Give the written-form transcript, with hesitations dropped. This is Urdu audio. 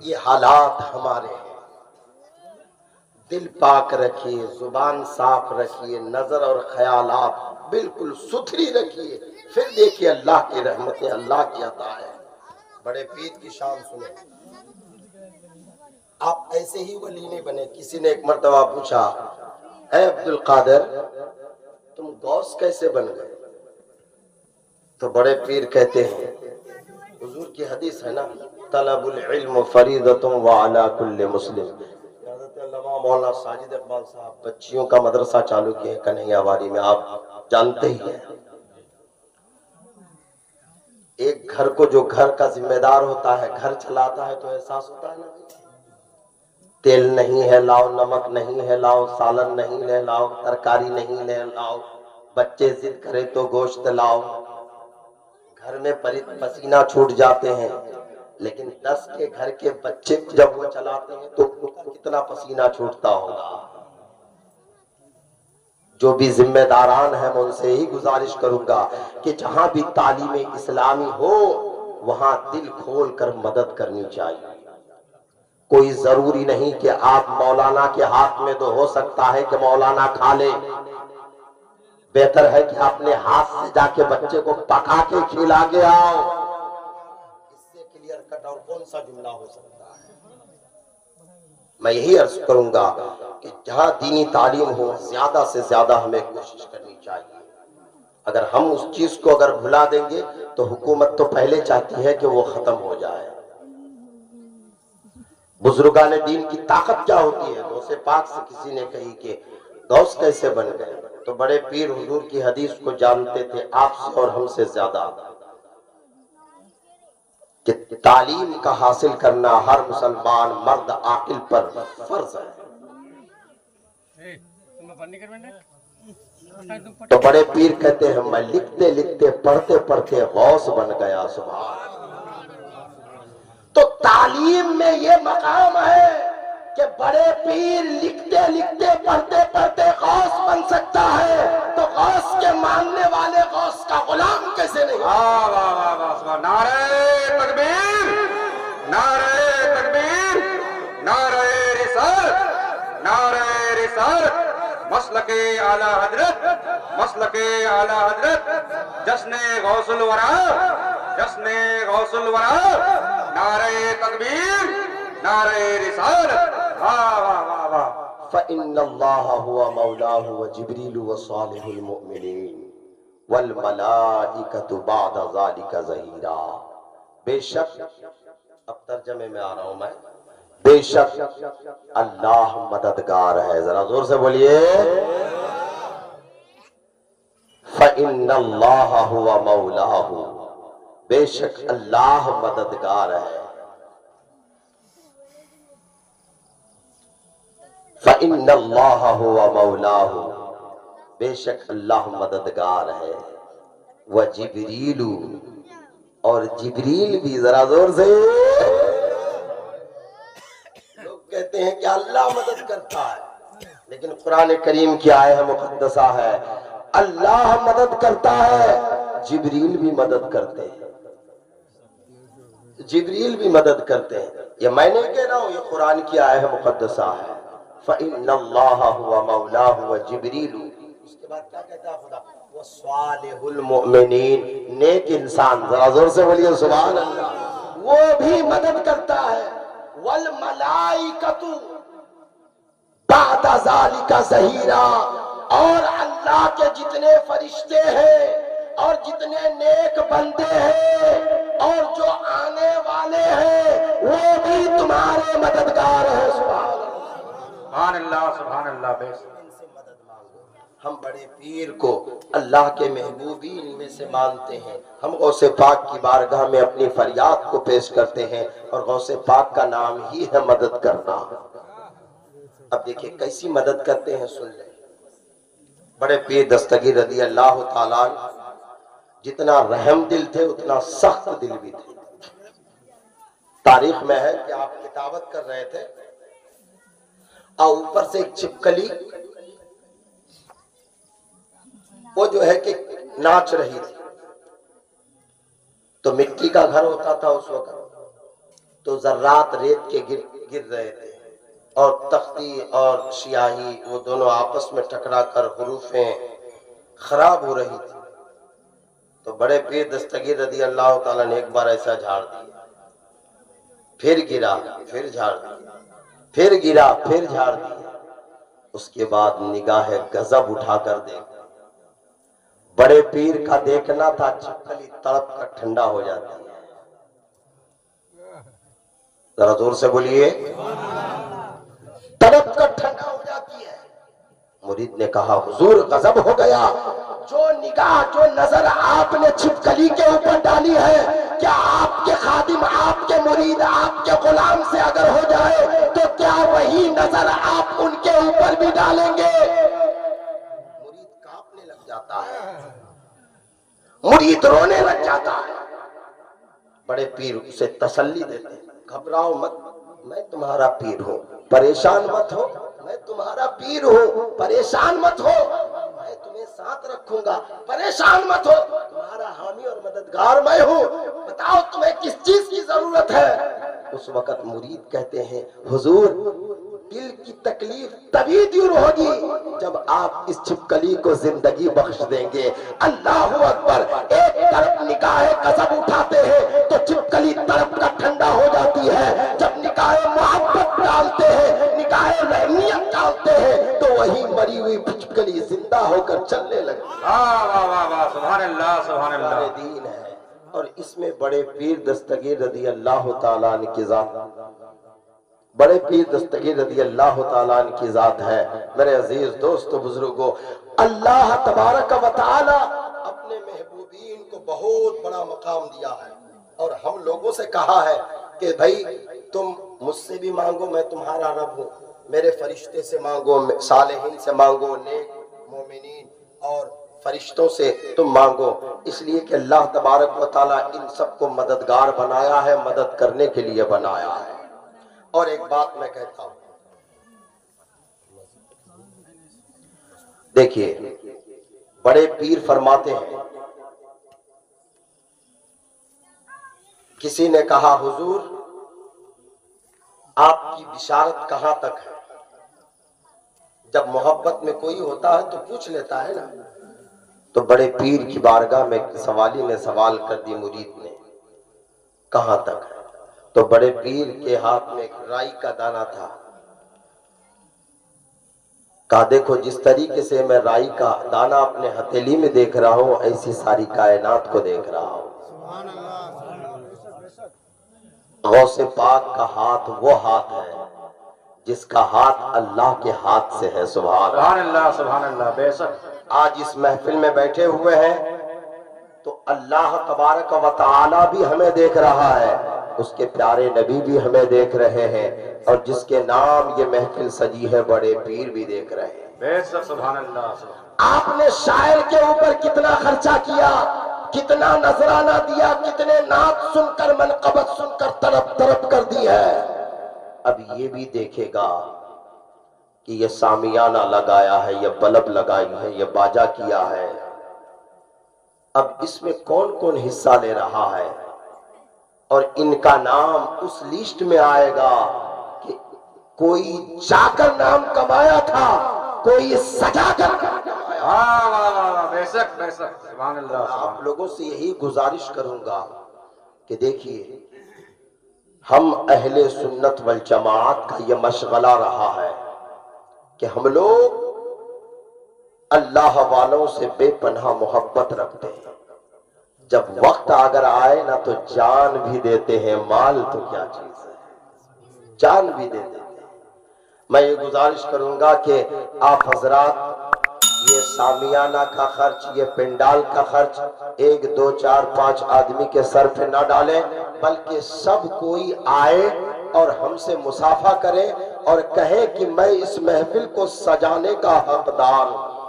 یہ حالات ہمارے ہیں. دل پاک رکھیے، زبان صاف رکھیے، نظر اور خیالات بالکل ستھری رکھیے، پھر دیکھیے اللہ کی رحمتیں، اللہ کی عطا ہے. بڑے پیر کی شان سنیں. آپ ایسے ہی ولی نہیں بنے. کسی نے ایک مرتبہ پوچھا، اے عبد القادر تم غوث کیسے بن گئے؟ تو بڑے پیر کہتے ہیں، حضور کی حدیث ہے نا، طلب العلم فریضۃ وعلی کل مسلم. حضرت علامہ مولانا ساجد اقبال صاحب بچیوں کا مدرسہ چالو کیے کنہیا واڑی میں، آپ جانتے ہی ہیں. ایک گھر کو جو گھر کا ذمہ دار ہوتا ہے، گھر چلاتا ہے، تو احساس ہوتا ہے نا، تیل نہیں ہے لاؤ، نمک نہیں ہے لاؤ، سالن نہیں لے لاؤ، ترکاری نہیں لے لاؤ، بچے ضد کرے تو گوشت لاؤ. گھر میں پسینہ چھوٹ جاتے ہیں، لیکن 10 کے گھر کے بچے جب وہ چلاتے ہیں تو ان کا کتنا پسینہ چھوٹتا ہوگا. جو بھی ذمہ داران ہیں میں ان سے ہی گزارش کروں گا کہ جہاں بھی تعلیم اسلامی ہو وہاں دل کھول کر مدد کرنی چاہیے. کوئی ضروری نہیں کہ آپ مولانا کے ہاتھ میں، تو ہو سکتا ہے کہ مولانا کھا لے. بہتر ہے کہ اپنے ہاتھ سے جا کے بچے کو پکا کے کھلا کے آؤ. اس سے کلیئر کٹ اور کون سا جملہ ہو سکتا ہے؟ میں یہی عرض کروں گا کہ جہاں دینی تعلیم ہو زیادہ سے زیادہ ہمیں کوشش کرنی چاہیے. اگر ہم اس چیز کو اگر بھلا دیں گے تو حکومت تو پہلے چاہتی ہے کہ وہ ختم ہو جائے. بزرگان دین کی طاقت کیا ہوتی ہے؟ غوث پاک سے کسی نے کہی کہ غوث کیسے بن گئے؟ تو بڑے پیر حضور کی حدیث کو جانتے تھے آپ سے اور ہم سے زیادہ، کہ تعلیم کا حاصل کرنا ہر مسلمان مرد عاقل پر فرض ہے. تو بڑے پیر کہتے ہیں میں لکھتے لکھتے پڑھتے پڑھتے غوث بن گیا. سبحان اللہ. تو تعلیم میں یہ مقام ہے کہ بڑے پیر لکھتے لکھتے پڑھتے پڑھتے غوث بن سکتا ہے، تو غوث کے ماننے والے غوث کا غلام کیسے نہیں؟ واہ واہ واہ واہ! نعرہ تکبیر، نعرہ تکبیر، نعرہ رسالت، نعرہ رسالت. مسلک اعلی حضرت، مسلک اعلی حضرت، جشن غوث الورا، جشن غوث الورا. نعرہ تکبیر، نعرہ رسالت. واہ واہ واہ واہ! فإن اللہ هو مولاه وجبریل وصالح المؤمنین والملائکۃ بعد ذلک ظہیرا. بے شک، اب ترجمے میں آ رہا ہوں میں، بے شک اللہ مددگار ہے. ذرا زور سے بولیے. فإن اللہ هو مولاه، بے شک اللہ مددگار ہے. فإن اللہ هو مولاه، بے شک اللہ مددگار ہے. وجبریل، اور جبریل بھی. ذرا زور سے. لوگ کہتے ہیں کہ اللہ مدد کرتا ہے، لیکن قرآن کریم کی آیت مقدسہ ہے اللہ مدد کرتا ہے، جبریل بھی مدد کرتے ہیں. جبریل بھی مدد کرتے ہیں. یہ میں نہیں کہہ رہا ہوں، یہ قرآن کی آیت مقدسہ ہے. فإن اللہ هو مولاه وجبریل. اس کے بعد کیا کہتا ہے خدا؟ وصالح المؤمنین، نیک انسان. ذرا زور سے بولیے سبحان اللہ. وہ بھی مدد کرتا ہے. والملائکۃ بعد ذلک ظہیرا، اور اللہ کے جتنے فرشتے ہیں اور جتنے نیک بندے ہیں اور جو آنے والے ہیں وہ بھی تمہارے مددگار ہیں. سبحان اللہ. سبحان اللہ، سبحان اللہ. بے شک ان سے مدد مانگو. ہم بڑے پیر کو اللہ کے محبوبین میں سے مانتے ہیں. ہم غوث پاک کی بارگاہ میں اپنی فریاد کو پیش کرتے ہیں، اور غوث پاک کا نام ہی ہے مدد کرنا. اب دیکھیں کیسی مدد کرتے ہیں، سن لیں. بڑے پیر دستگیر رضی اللہ تعالیٰ جتنا رحم دل تھے اتنا سخت دل بھی تھے. تاریخ میں ہے کہ آپ کتابت کر رہے تھے اور اوپر سے ایک چھپکلی وہ جو ہے کہ ناچ رہی تھی. تو مٹی کا گھر ہوتا تھا اس وقت، تو ذرات ریت کے گر رہے تھے اور تختی اور سیاہی وہ دونوں آپس میں ٹکرا کر حروفیں خراب ہو رہی تھی. تو بڑے پیر دستگیر رضی اللہ تعالیٰ نے ایک بار ایسا جھاڑ دیا, پھر گرا, پھر جھاڑ دیا, پھر گرا, پھر جھاڑ دیا. اس کے بعد نگاہ غضب اٹھا کر دیکھا. بڑے پیر کا دیکھنا تھا چھپکلی تڑپ کر ٹھنڈا ہو جاتی ہے. ذرا زور سے بولیے, تڑپ کر ٹھنڈا ہو جاتی ہے. مرید نے کہا حضور غضب ہو گیا, جو نگاہ جو نظر آپ نے چھپکلی کے اوپر ڈالی ہے, کیا آپ کے خادم, آپ کے مرید, آپ کے غلام سے اگر ہو جائے تو کیا وہی نظر آپ ان کے اوپر بھی ڈالیں گے؟ مرید کانپنے لگ جاتا ہے, مرید رونے لگ جاتا ہے. بڑے پیر اسے تسلی دیتے, گھبراؤ مت, میں تمہارا پیر ہوں, پریشان مت ہو, میں تمہارا پیر ہوں, پریشان مت ہو, میں تمہیں ساتھ رکھوں گا, پریشان مت ہو, تمہارا حامی اور مددگار میں ہوں, بتاؤ تمہیں کس چیز کی ضرورت ہے؟ اس وقت مرید کہتے ہیں حضور دل کی تکلیف تبھی دور ہوگی جب آپ اس چھپکلی کو زندگی بخش دیں گے. اللہ اکبر. ایک طرف نگاہ غضب اٹھاتے ہیں تو چھپکلی تڑپ کر ٹھنڈا ہو جاتی ہے, جب نگاہ محبت ڈالتے ہیں, نگاہ رحمیت ڈالتے ہیں تو وہی مری ہوئی چھپکلی زندہ ہو کر چلنے لگتی ہے. واہ واہ واہ واہ, سبحان اللہ سبحان اللہ. دین ہے اور اس میں بڑے پیر دستگیر رضی اللہ تعالیٰ عنہ کی ذات, بڑے پیر دستگیر رضی اللہ تعالیٰ عنہ کی ذات ہے. میرے عزیز دوستو بزرگوں, اللہ تبارک و تعالیٰ اپنے محبوبین کو بہت بڑا مقام دیا ہے اور ہم لوگوں سے کہا ہے کہ بھائی تم مجھ سے بھی مانگو, میں تمہارا رب ہوں, میرے فرشتے سے مانگو, صالحین سے مانگو, نیک مومنین اور فرشتوں سے تم مانگو, اس لیے کہ اللہ تبارک و تعالیٰ ان سب کو مددگار بنایا ہے, مدد کرنے کے لیے بنایا ہے. اور ایک بات میں کہتا ہوں, دیکھیے بڑے پیر فرماتے ہیں, کسی نے کہا حضور آپ کی بشارت کہاں تک ہے؟ جب محبت میں کوئی ہوتا ہے تو پوچھ لیتا ہے نا. تو بڑے پیر کی بارگاہ میں سوالی نے سوال کر دی مرید نے, کہاں تک ہے؟ تو بڑے پیر کے ہاتھ میں ایک رائی کا دانہ تھا. کہا دیکھو جس طریقے سے میں رائی کا دانہ اپنے ہتھیلی میں دیکھ رہا ہوں, ایسی ساری کائنات کو دیکھ رہا ہوں. غوث پاک کا ہاتھ وہ ہاتھ ہے جس کا ہاتھ اللہ کے ہاتھ سے ہے. سبحان اللہ سبحان اللہ. بے شک آج اس محفل میں بیٹھے ہوئے ہیں تو اللہ تبارک و تعالی بھی ہمیں دیکھ رہا ہے, اس کے پیارے نبی بھی ہمیں دیکھ رہے ہیں, اور جس کے نام یہ محفل سجی ہے بڑے پیر بھی دیکھ رہے ہیں. بے شک سبحان اللہ. آپ نے شاعر کے اوپر کتنا خرچہ کیا, کتنا نذرانہ دیا, کتنے نعت سن کر منقبت سن کر طرف طرف کر دی ہے. اب یہ بھی دیکھے گا کہ یہ سامیانہ لگایا ہے, یہ بلب لگائی ہے, یہ باجا کیا ہے, اب اس میں کون کون حصہ لے رہا ہے, اور ان کا نام اس لسٹ میں آئے گا کہ کوئی جا کر نام کمایا تھا, کوئی سجا کر نام کمایا. بے شک بے شک سبحان اللہ. آپ لوگوں سے یہی گزارش کروں گا کہ دیکھیے ہم اہل سنت والجماعت کا یہ مشغلہ رہا ہے کہ ہم لوگ اللہ والوں سے بے پناہ محبت رکھتے ہیں. جب وقت اگر آئے نا تو جان بھی دیتے ہیں, مال تو کیا چیز ہے, جان بھی دیتے ہیں. میں یہ گزارش کروں گا کہ آپ حضرات یہ سامیانہ کا خرچ, یہ پنڈال کا خرچ 1 2 4 5 آدمی کے سر پہ نہ ڈالیں, بلکہ سب کوئی آئے اور ہم سے مصافحہ کرے اور کہے کہ میں اس محفل کو سجانے کا حقدار ہوں.